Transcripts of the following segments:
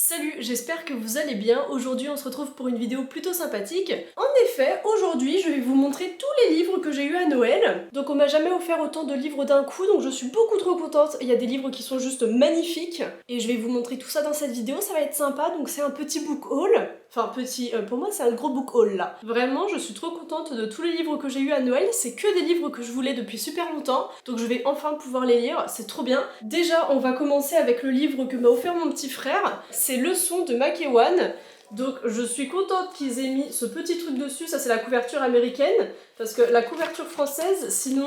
Salut, j'espère que vous allez bien. Aujourd'hui, on se retrouve pour une vidéo plutôt sympathique. En effet, aujourd'hui, je vais vous montrer tous les livres que j'ai eu à Noël. Donc on m'a jamais offert autant de livres d'un coup, donc je suis beaucoup trop contente. Il y a des livres qui sont juste magnifiques. Et je vais vous montrer tout ça dans cette vidéo, ça va être sympa. Donc c'est un petit book haul. Enfin petit, pour moi c'est un gros book haul là. Vraiment, je suis trop contente de tous les livres que j'ai eu à Noël. C'est que des livres que je voulais depuis super longtemps. Donc je vais enfin pouvoir les lire, c'est trop bien. Déjà, on va commencer avec le livre que m'a offert mon petit frère. C'est Leçons de Makewan. Donc je suis contente qu'ils aient mis ce petit truc dessus. Ça c'est la couverture américaine. Parce que la couverture française, sinon...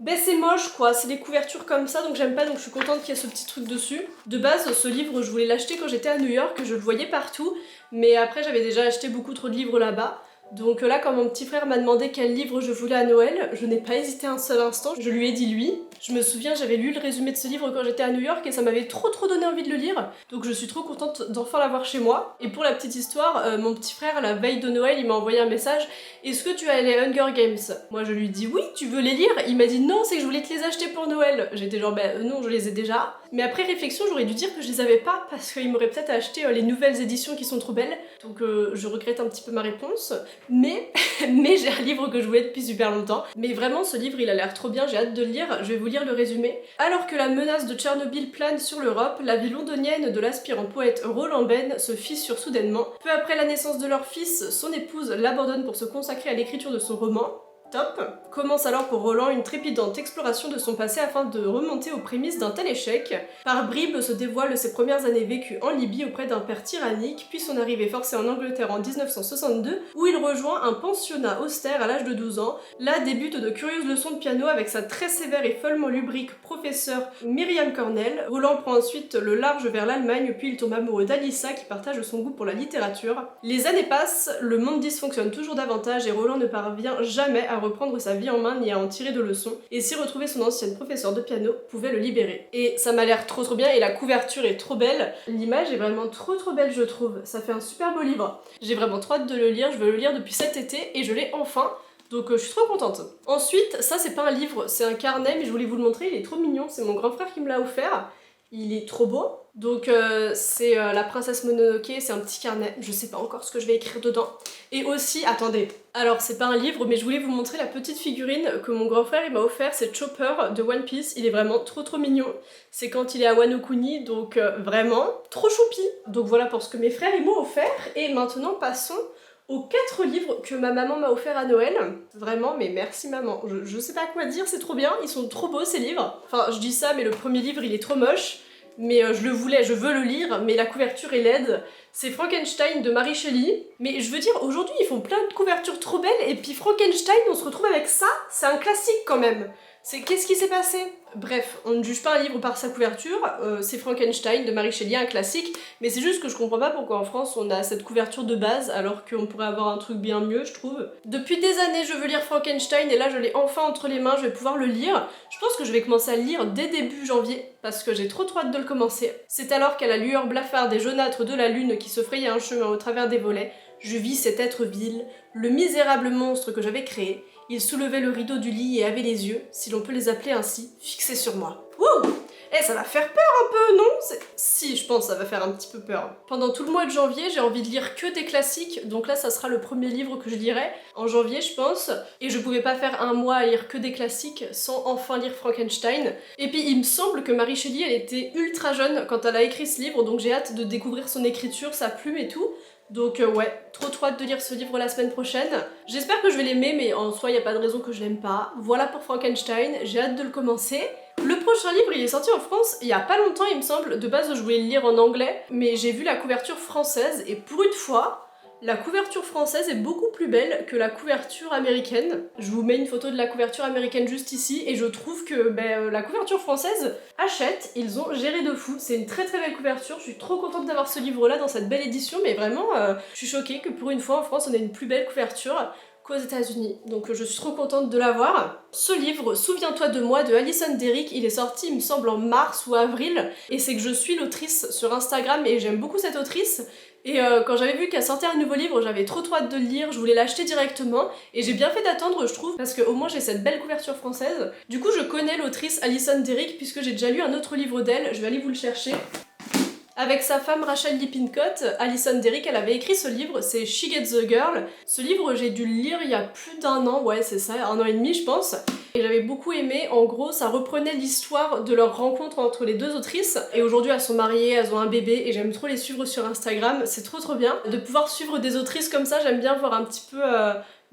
Ben c'est moche quoi, c'est des couvertures comme ça donc j'aime pas, donc je suis contente qu'il y ait ce petit truc dessus. De base ce livre je voulais l'acheter quand j'étais à New York, je le voyais partout, mais après j'avais déjà acheté beaucoup trop de livres là-bas. Donc là quand mon petit frère m'a demandé quel livre je voulais à Noël, je n'ai pas hésité un seul instant, je lui ai dit lui. Je me souviens j'avais lu le résumé de ce livre quand j'étais à New York et ça m'avait trop donné envie de le lire, donc je suis trop contente d'enfin l'avoir chez moi. Et pour la petite histoire, mon petit frère la veille de Noël il m'a envoyé un message: est-ce que tu as les Hunger Games? Moi je lui dis oui, tu veux les lire? Il m'a dit non, c'est que je voulais te les acheter pour Noël. J'étais genre ben non, je les ai déjà. Mais après réflexion, j'aurais dû dire que je les avais pas parce qu'il m'aurait peut-être acheté les nouvelles éditions qui sont trop belles. Donc je regrette un petit peu ma réponse. Mais j'ai un livre que je voulais depuis super longtemps. Mais vraiment ce livre il a l'air trop bien, j'ai hâte de le lire. Je vais vous lire le résumé. Alors que la menace de Tchernobyl plane sur l'Europe, la vie londonienne de l'aspirant poète Roland Ben se fissure soudainement. Peu après la naissance de leur fils, son épouse l'abandonne pour se consacrer à l'écriture de son roman. Top. Commence alors pour Roland une trépidante exploration de son passé afin de remonter aux prémices d'un tel échec. Par bribes se dévoilent ses premières années vécues en Libye auprès d'un père tyrannique, puis son arrivée forcée en Angleterre en 1962, où il rejoint un pensionnat austère à l'âge de 12 ans. Là débutent de curieuses leçons de piano avec sa très sévère et follement lubrique professeure Myriam Cornell. Roland prend ensuite le large vers l'Allemagne, puis il tombe amoureux d'Alissa qui partage son goût pour la littérature. Les années passent, le monde dysfonctionne toujours davantage et Roland ne parvient jamais à reprendre sa vie en main ni à en tirer de leçons, et si retrouver son ancienne professeure de piano pouvait le libérer. Et ça m'a l'air trop bien, et la couverture est trop belle, l'image est vraiment trop belle je trouve, ça fait un super beau livre. J'ai vraiment trop hâte de le lire, je veux le lire depuis cet été, et je l'ai enfin, donc je suis trop contente. Ensuite, ça c'est pas un livre, c'est un carnet, mais je voulais vous le montrer, il est trop mignon, c'est mon grand frère qui me l'a offert. Il est trop beau. Donc c'est la princesse Mononoke, c'est un petit carnet, je sais pas encore ce que je vais écrire dedans. Et aussi, attendez, alors c'est pas un livre, mais je voulais vous montrer la petite figurine que mon grand frère il m'a offert, c'est Chopper de One Piece, il est vraiment trop mignon. C'est quand il est à Wano Kuni, donc vraiment trop choupi. Donc voilà pour ce que mes frères ils m'ont offert, et maintenant passons aux 4 livres que ma maman m'a offert à Noël. Vraiment, mais merci maman. Je sais pas quoi dire, c'est trop bien, ils sont trop beaux ces livres. Enfin, je dis ça, mais le premier livre il est trop moche. Mais je le voulais, je veux le lire, mais la couverture est laide. C'est Frankenstein de Mary Shelley. Mais je veux dire, aujourd'hui ils font plein de couvertures trop belles, et puis Frankenstein, on se retrouve avec ça, c'est un classique quand même. Qu'est-ce qui s'est passé? Bref, on ne juge pas un livre par sa couverture, c'est Frankenstein de Mary Shelley, un classique, mais c'est juste que je comprends pas pourquoi en France on a cette couverture de base alors qu'on pourrait avoir un truc bien mieux, je trouve. Depuis des années je veux lire Frankenstein et là je l'ai enfin entre les mains, je vais pouvoir le lire. Je pense que je vais commencer à le lire dès début janvier parce que j'ai trop hâte de le commencer. C'est alors qu'à la lueur blafarde et jaunâtre de la lune qui se frayait un chemin au travers des volets, je vis cet être vil, le misérable monstre que j'avais créé. Il soulevait le rideau du lit et avait les yeux, si l'on peut les appeler ainsi, fixés sur moi. Wouh! Eh, ça va faire peur un peu, non? Si, je pense que ça va faire un petit peu peur. Pendant tout le mois de janvier, j'ai envie de lire que des classiques, donc là ça sera le premier livre que je lirai, en janvier je pense, et je pouvais pas faire un mois à lire que des classiques sans enfin lire Frankenstein. Et puis il me semble que Mary Shelley elle était ultra jeune quand elle a écrit ce livre, donc j'ai hâte de découvrir son écriture, sa plume et tout. Donc ouais, trop hâte de lire ce livre la semaine prochaine. J'espère que je vais l'aimer, mais en soi, il n'y a pas de raison que je l'aime pas. Voilà pour Frankenstein, j'ai hâte de le commencer. Le prochain livre, il est sorti en France il y a pas longtemps, il me semble. De base, je voulais le lire en anglais, mais j'ai vu la couverture française, et pour une fois, la couverture française est beaucoup plus belle que la couverture américaine. Je vous mets une photo de la couverture américaine juste ici, et je trouve que la couverture française achète, ils ont géré de fou. C'est une très belle couverture, je suis trop contente d'avoir ce livre-là dans cette belle édition, mais vraiment, je suis choquée que pour une fois en France on ait une plus belle couverture qu'aux États-Unis. Donc je suis trop contente de l'avoir. Ce livre, Souviens-toi de moi, de Alison Derrick, il est sorti, il me semble, en mars ou avril, et c'est que je suis l'autrice sur Instagram et j'aime beaucoup cette autrice. Et quand j'avais vu qu'elle sortait un nouveau livre, j'avais trop hâte de le lire, je voulais l'acheter directement, et j'ai bien fait d'attendre je trouve, parce qu'au moins j'ai cette belle couverture française. Du coup je connais l'autrice Alison Derrick puisque j'ai déjà lu un autre livre d'elle, je vais aller vous le chercher. Avec sa femme Rachel Lippincott, Alison Derrick, elle avait écrit ce livre, c'est She Gets the Girl. Ce livre, j'ai dû le lire il y a plus d'1 an, ouais c'est ça, 1 an et demi je pense. Et j'avais beaucoup aimé, en gros ça reprenait l'histoire de leur rencontre entre les deux autrices. Et aujourd'hui elles sont mariées, elles ont un bébé et j'aime trop les suivre sur Instagram, c'est trop bien. De pouvoir suivre des autrices comme ça, j'aime bien voir un petit peu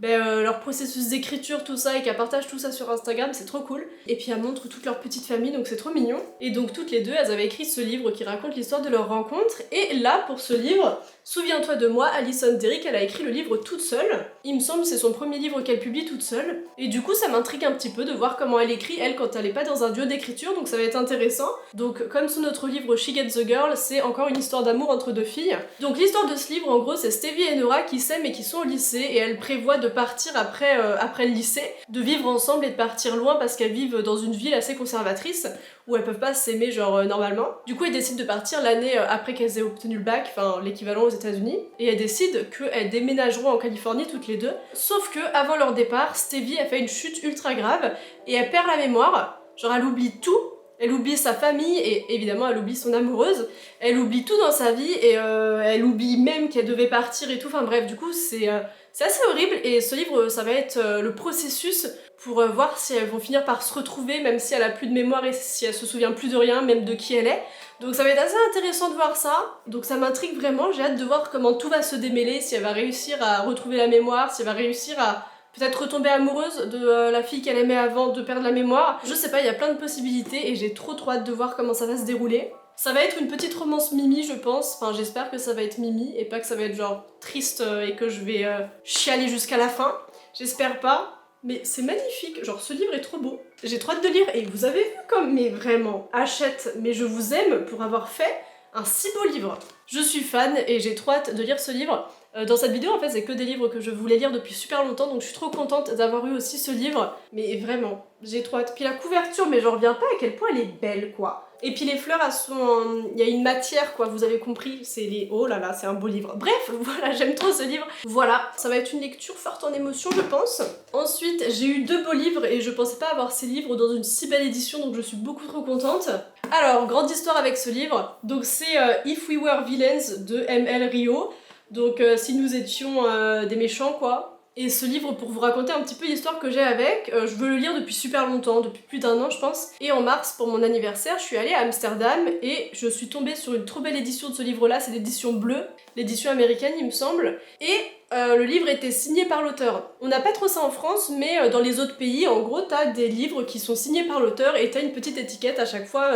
leur processus d'écriture, tout ça, et qu'elles partagent tout ça sur Instagram, c'est trop cool. Et puis elles montrent toute leur petite famille, donc c'est trop mignon. Et donc toutes les deux, elles avaient écrit ce livre qui raconte l'histoire de leur rencontre. Et là, pour ce livre, Souviens-toi de moi, Alison Derrick, elle a écrit le livre toute seule. Il me semble que c'est son premier livre qu'elle publie toute seule. Et du coup, ça m'intrigue un petit peu de voir comment elle écrit, elle, quand elle est pas dans un duo d'écriture, donc ça va être intéressant. Donc, comme son autre livre, She Gets the Girl, c'est encore une histoire d'amour entre deux filles. Donc l'histoire de ce livre, en gros, c'est Stevie et Nora qui s'aiment et qui sont au lycée, et elles prévoient de partir après le lycée, de vivre ensemble et de partir loin parce qu'elles vivent dans une ville assez conservatrice, où elles peuvent pas s'aimer genre normalement. Du coup, elles décident de partir l'année après qu'elles aient obtenu le bac, enfin l'équivalent aux États-Unis, et elles décident qu'elles déménageront en Californie toutes les deux. Sauf que avant leur départ, Stevie a fait une chute ultra grave et elle perd la mémoire. Genre elle oublie tout. Elle oublie sa famille et évidemment elle oublie son amoureuse. Elle oublie tout dans sa vie et elle oublie même qu'elle devait partir et tout. Enfin bref, du coup c'est assez horrible et ce livre ça va être le processus pour voir si elles vont finir par se retrouver même si elle a plus de mémoire et si elle se souvient plus de rien, même de qui elle est. Donc ça va être assez intéressant de voir ça, donc ça m'intrigue vraiment, j'ai hâte de voir comment tout va se démêler, si elle va réussir à retrouver la mémoire, si elle va réussir à peut-être retomber amoureuse de la fille qu'elle aimait avant de perdre la mémoire. Je sais pas, il y a plein de possibilités et j'ai trop hâte de voir comment ça va se dérouler. Ça va être une petite romance Mimi je pense, enfin j'espère que ça va être Mimi et pas que ça va être genre triste et que je vais chialer jusqu'à la fin, j'espère pas. Mais c'est magnifique, genre ce livre est trop beau. J'ai trop hâte de lire et vous avez vu comme, mais vraiment, achète, mais je vous aime pour avoir fait un si beau livre. Je suis fan et j'ai trop hâte de lire ce livre. Dans cette vidéo en fait c'est que des livres que je voulais lire depuis super longtemps donc je suis trop contente d'avoir eu aussi ce livre. Mais vraiment, j'ai trop hâte. Puis la couverture, mais j'en reviens pas à quel point elle est belle quoi. Et puis les fleurs, elles sont... il y a une matière quoi, vous avez compris, c'est les... Oh là là, c'est un beau livre. Bref, voilà, j'aime trop ce livre. Voilà, ça va être une lecture forte en émotion je pense. Ensuite, j'ai eu 2 beaux livres et je pensais pas avoir ces livres dans une si belle édition donc je suis beaucoup trop contente. Alors, grande histoire avec ce livre, donc c'est If We Were Villains de M.L. Rio. Donc si nous étions des méchants quoi. Et ce livre, pour vous raconter un petit peu l'histoire que j'ai avec, je veux le lire depuis super longtemps, depuis plus d'1 an je pense. Et en mars, pour mon anniversaire, je suis allée à Amsterdam et je suis tombée sur une trop belle édition de ce livre-là, c'est l'édition bleue, l'édition américaine il me semble. Et le livre était signé par l'auteur. On n'a pas trop ça en France, mais dans les autres pays, en gros, t'as des livres qui sont signés par l'auteur et t'as une petite étiquette à chaque fois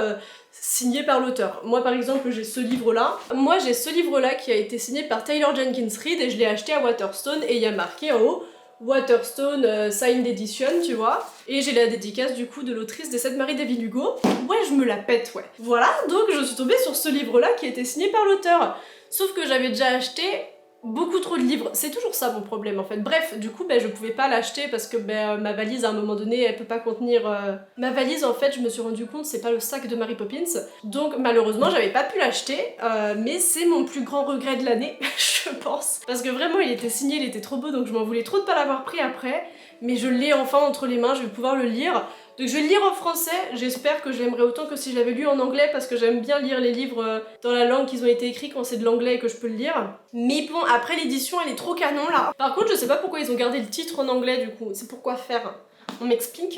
signé par l'auteur. Moi par exemple j'ai ce livre-là. Moi j'ai ce livre-là qui a été signé par Taylor Jenkins Reid et je l'ai acheté à Waterstone et il y a marqué en haut Waterstone Signed Edition, tu vois. Et j'ai la dédicace du coup de l'autrice des 7 Maris d'Evelyn Hugo. Ouais, je me la pète, ouais. Voilà, donc je suis tombée sur ce livre-là qui a été signé par l'auteur. Sauf que j'avais déjà acheté beaucoup trop de livres, c'est toujours ça mon problème en fait. Bref, du coup je pouvais pas l'acheter parce que ma valise à un moment donné elle peut pas contenir... Ma valise en fait je me suis rendu compte c'est pas le sac de Mary Poppins, donc malheureusement j'avais pas pu l'acheter, mais c'est mon plus grand regret de l'année, je pense. Parce que vraiment il était signé, il était trop beau donc je m'en voulais trop de pas l'avoir pris après, mais je l'ai enfin entre les mains, je vais pouvoir le lire. Donc je vais le lire en français, j'espère que je l'aimerais autant que si je l'avais lu en anglais parce que j'aime bien lire les livres dans la langue qu'ils ont été écrits quand c'est de l'anglais et que je peux le lire. Mais bon, après l'édition elle est trop canon là. Par contre je sais pas pourquoi ils ont gardé le titre en anglais du coup, c'est pourquoi faire. On m'explique.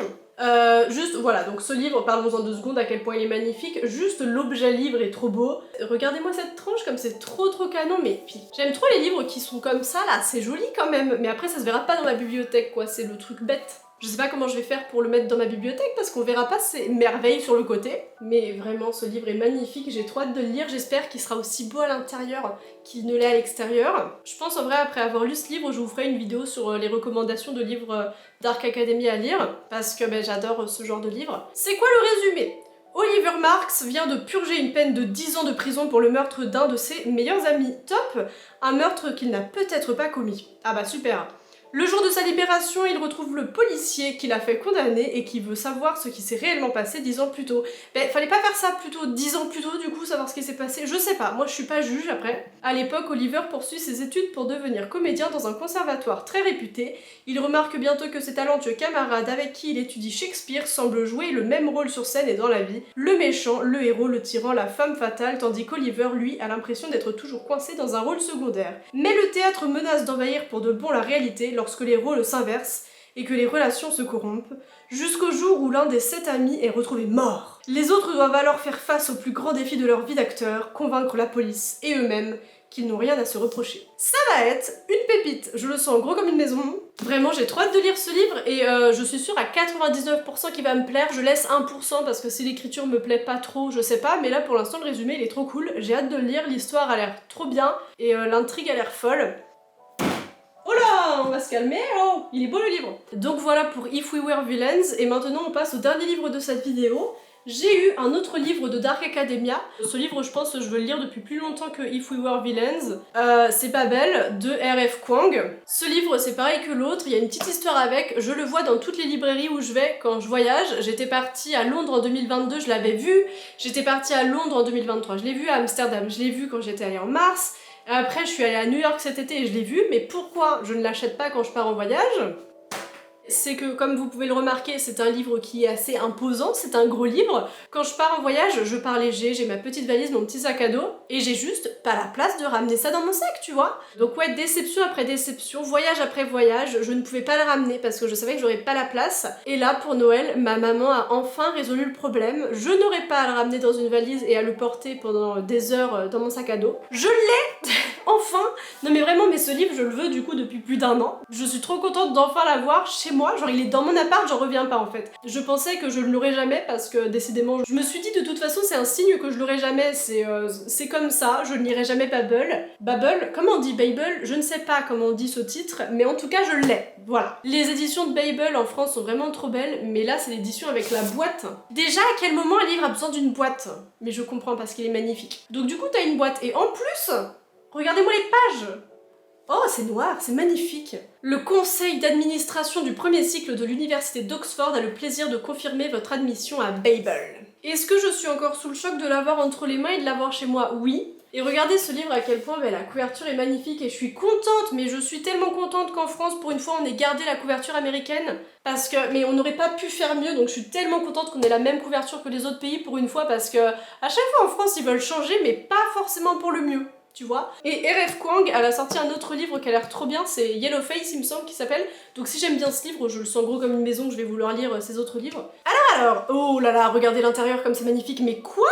Juste voilà, donc ce livre, parlons-en 2 secondes à quel point il est magnifique, juste l'objet livre est trop beau. Regardez-moi cette tranche comme c'est trop canon, mais puis j'aime trop les livres qui sont comme ça là, c'est joli quand même, mais après ça se verra pas dans ma bibliothèque quoi, c'est le truc bête. Je sais pas comment je vais faire pour le mettre dans ma bibliothèque parce qu'on verra pas ces merveilles sur le côté. Mais vraiment, ce livre est magnifique, j'ai trop hâte de le lire, j'espère qu'il sera aussi beau à l'intérieur qu'il ne l'est à l'extérieur. Je pense en vrai, après avoir lu ce livre, je vous ferai une vidéo sur les recommandations de livres Dark Academy à lire, parce que j'adore ce genre de livre. C'est quoi le résumé ? Oliver Marks vient de purger une peine de 10 ans de prison pour le meurtre d'un de ses meilleurs amis. Top ! Un meurtre qu'il n'a peut-être pas commis. Ah bah super. Le jour de sa libération, il retrouve le policier qui l'a fait condamner et qui veut savoir ce qui s'est réellement passé 10 ans plus tôt. Ben, fallait pas faire ça plutôt 10 ans plus tôt, du coup, savoir ce qui s'est passé. Je sais pas, moi je suis pas juge après. À l'époque, Oliver poursuit ses études pour devenir comédien dans un conservatoire très réputé. Il remarque bientôt que ses talentueux camarades avec qui il étudie Shakespeare semblent jouer le même rôle sur scène et dans la vie. Le méchant, le héros, le tyran, la femme fatale, tandis qu'Oliver, lui, a l'impression d'être toujours coincé dans un rôle secondaire. Mais le théâtre menace d'envahir pour de bon la réalité lorsque les rôles s'inversent et que les relations se corrompent, jusqu'au jour où l'un des 7 amis est retrouvé mort. Les autres doivent alors faire face au plus grand défi de leur vie d'acteur, convaincre la police et eux-mêmes qu'ils n'ont rien à se reprocher. Ça va être une pépite, je le sens gros comme une maison. Vraiment, j'ai trop hâte de lire ce livre et je suis sûre à 99% qu'il va me plaire. Je laisse 1% parce que si l'écriture me plaît pas trop, je sais pas, mais là pour l'instant le résumé il est trop cool. J'ai hâte de le lire, l'histoire a l'air trop bien et l'intrigue a l'air folle. Oh là, on va se calmer, oh, il est beau le livre. Donc voilà pour If We Were Villains, et maintenant on passe au dernier livre de cette vidéo. J'ai eu un autre livre de Dark Academia. Ce livre, je pense que je veux le lire depuis plus longtemps que If We Were Villains. C'est Babel de R.F. Kuang. Ce livre, c'est pareil que l'autre, il y a une petite histoire avec. Je le vois dans toutes les librairies où je vais quand je voyage. J'étais partie à Londres en 2022, je l'avais vu. J'étais partie à Londres en 2023, je l'ai vu à Amsterdam, je l'ai vu quand j'étais allée en mars. Après, je suis allée à New York cet été et je l'ai vu, mais pourquoi je ne l'achète pas quand je pars en voyage ? C'est que, comme vous pouvez le remarquer, c'est un livre qui est assez imposant, c'est un gros livre. Quand je pars en voyage, je pars léger, j'ai ma petite valise, mon petit sac à dos, et j'ai juste pas la place de ramener ça dans mon sac, tu vois. Donc ouais, déception après déception, voyage après voyage, je ne pouvais pas le ramener parce que je savais que j'aurais pas la place. Et là, pour Noël, ma maman a enfin résolu le problème. Je n'aurais pas à le ramener dans une valise et à le porter pendant des heures dans mon sac à dos. Je l'ai enfin. Non mais vraiment, mais ce livre, je le veux du coup depuis plus d'1 an. Je suis trop contente d'enfin l'avoir chez moi, genre il est dans mon appart, j'en reviens pas en fait. Je pensais que je ne l'aurais jamais parce que décidément, je me suis dit de toute façon c'est un signe que je l'aurais jamais, c'est comme ça, je ne lirai jamais Babel. Babel, comment on dit Babel? Je ne sais pas comment on dit ce titre, mais en tout cas je l'ai, voilà. Les éditions de Babel en France sont vraiment trop belles, mais là c'est l'édition avec la boîte. Déjà, à quel moment un livre a besoin d'une boîte? Mais je comprends parce qu'il est magnifique. Donc du coup t'as une boîte, et en plus, regardez-moi les pages! Oh, c'est noir, c'est magnifique. Le conseil d'administration du premier cycle de l'université d'Oxford a le plaisir de confirmer votre admission à Babel. Est-ce que je suis encore sous le choc de l'avoir entre les mains et de l'avoir chez moi? Oui. Et regardez ce livre à quel point la couverture est magnifique et je suis contente, mais je suis tellement contente qu'en France, pour une fois, on ait gardé la couverture américaine, parce que, mais on n'aurait pas pu faire mieux, donc je suis tellement contente qu'on ait la même couverture que les autres pays pour une fois, parce que à chaque fois en France, ils veulent changer, mais pas forcément pour le mieux. Tu vois. Et R.F. Kuang, elle a sorti un autre livre qui a l'air trop bien, c'est Yellowface, il me semble, qu'il s'appelle. Donc si j'aime bien ce livre, je le sens gros comme une maison, je vais vouloir lire ses autres livres. Alors, oh là là, regardez l'intérieur comme c'est magnifique, mais quoi?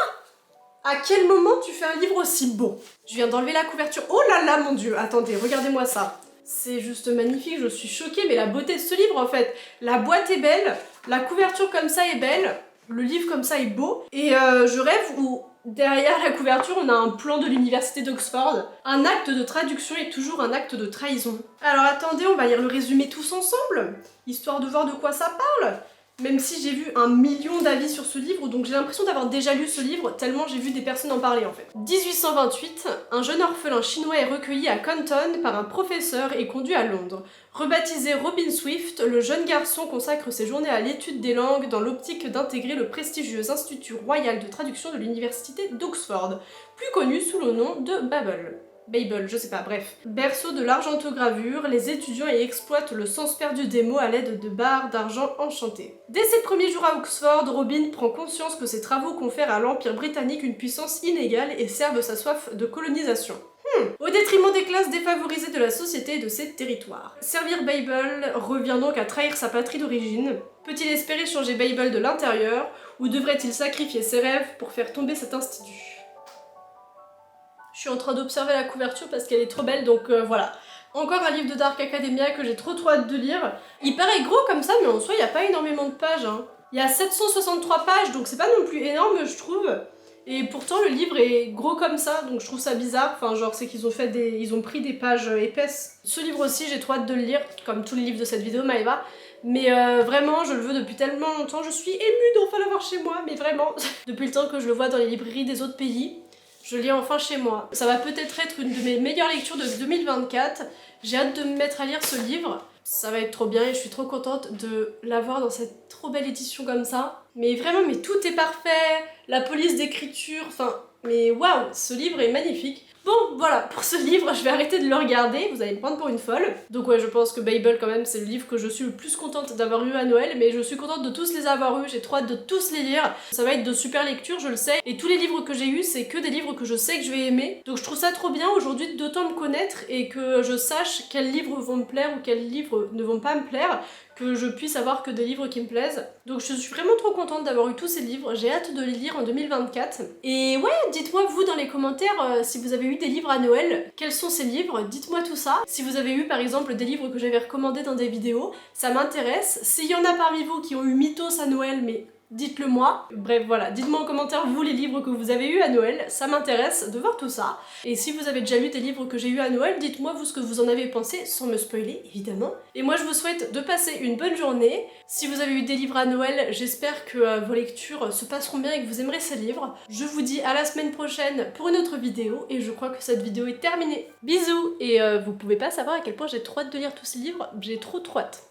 À quel moment tu fais un livre aussi beau? Je viens d'enlever la couverture, oh là là, mon dieu, attendez, regardez-moi ça. C'est juste magnifique, je suis choquée, mais la beauté de ce livre en fait. La boîte est belle, la couverture comme ça est belle, le livre comme ça est beau, et je rêve où... derrière la couverture, on a un plan de l'université d'Oxford. Un acte de traduction est toujours un acte de trahison. Alors attendez, on va lire le résumé tous ensemble, histoire de voir de quoi ça parle. Même si j'ai vu 1 million d'avis sur ce livre, donc j'ai l'impression d'avoir déjà lu ce livre, tellement j'ai vu des personnes en parler en fait. 1828, un jeune orphelin chinois est recueilli à Canton par un professeur et conduit à Londres. Rebaptisé Robin Swift, le jeune garçon consacre ses journées à l'étude des langues dans l'optique d'intégrer le prestigieux Institut royal de traduction de l'université d'Oxford, plus connu sous le nom de Babel. Babel, je sais pas, bref. Berceau de l'argentogravure, les étudiants y exploitent le sens perdu des mots à l'aide de barres d'argent enchantées. Dès ses premiers jours à Oxford, Robin prend conscience que ses travaux confèrent à l'Empire britannique une puissance inégale et servent sa soif de colonisation. Au détriment des classes défavorisées de la société et de ses territoires. Servir Babel revient donc à trahir sa patrie d'origine. Peut-il espérer changer Babel de l'intérieur, ou devrait-il sacrifier ses rêves pour faire tomber cet institut? Je suis en train d'observer la couverture parce qu'elle est trop belle, donc voilà. Encore un livre de Dark Academia que j'ai trop hâte de lire. Il paraît gros comme ça, mais en soi, il n'y a pas énormément de pages. Hein. Il y a 763 pages, donc c'est pas non plus énorme, je trouve. Et pourtant, le livre est gros comme ça, donc je trouve ça bizarre. Enfin, genre, c'est qu'ils ont fait ils ont pris des pages épaisses. Ce livre aussi, j'ai trop hâte de le lire, comme tous les livres de cette vidéo, Maëva. Mais vraiment, je le veux depuis tellement longtemps, je suis émue d'enfin l'avoir chez moi, mais vraiment. Depuis le temps que je le vois dans les librairies des autres pays. Je lis enfin chez moi. Ça va peut-être être une de mes meilleures lectures de 2024. J'ai hâte de me mettre à lire ce livre. Ça va être trop bien et je suis trop contente de l'avoir dans cette trop belle édition comme ça. Mais vraiment, mais tout est parfait, la police d'écriture, enfin, mais waouh, ce livre est magnifique. Bon, voilà, pour ce livre, je vais arrêter de le regarder, vous allez me prendre pour une folle. Donc ouais, je pense que Babel, quand même, c'est le livre que je suis le plus contente d'avoir eu à Noël, mais je suis contente de tous les avoir eus, j'ai trop hâte de tous les lire. Ça va être de super lectures, je le sais, et tous les livres que j'ai eus, c'est que des livres que je sais que je vais aimer. Donc je trouve ça trop bien aujourd'hui d'autant me connaître et que je sache quels livres vont me plaire ou quels livres ne vont pas me plaire, que je puisse avoir que des livres qui me plaisent. Donc je suis vraiment trop contente d'avoir eu tous ces livres, j'ai hâte de les lire en 2024. Et ouais, dites-moi vous dans les commentaires si vous avez eu des livres à Noël, quels sont ces livres, dites-moi tout ça. Si vous avez eu par exemple des livres que j'avais recommandés dans des vidéos, ça m'intéresse. S'il y en a parmi vous qui ont eu Mythos à Noël, mais dites-le moi. Bref, voilà, dites-moi en commentaire vous les livres que vous avez eu à Noël, ça m'intéresse de voir tout ça. Et si vous avez déjà lu des livres que j'ai eu à Noël, dites-moi vous ce que vous en avez pensé, sans me spoiler évidemment. Et moi je vous souhaite de passer une bonne journée. Si vous avez eu des livres à Noël, j'espère que vos lectures se passeront bien et que vous aimerez ces livres. Je vous dis à la semaine prochaine pour une autre vidéo, et je crois que cette vidéo est terminée. Bisous. Et vous pouvez pas savoir à quel point j'ai trop hâte de lire tous ces livres, j'ai trop hâte.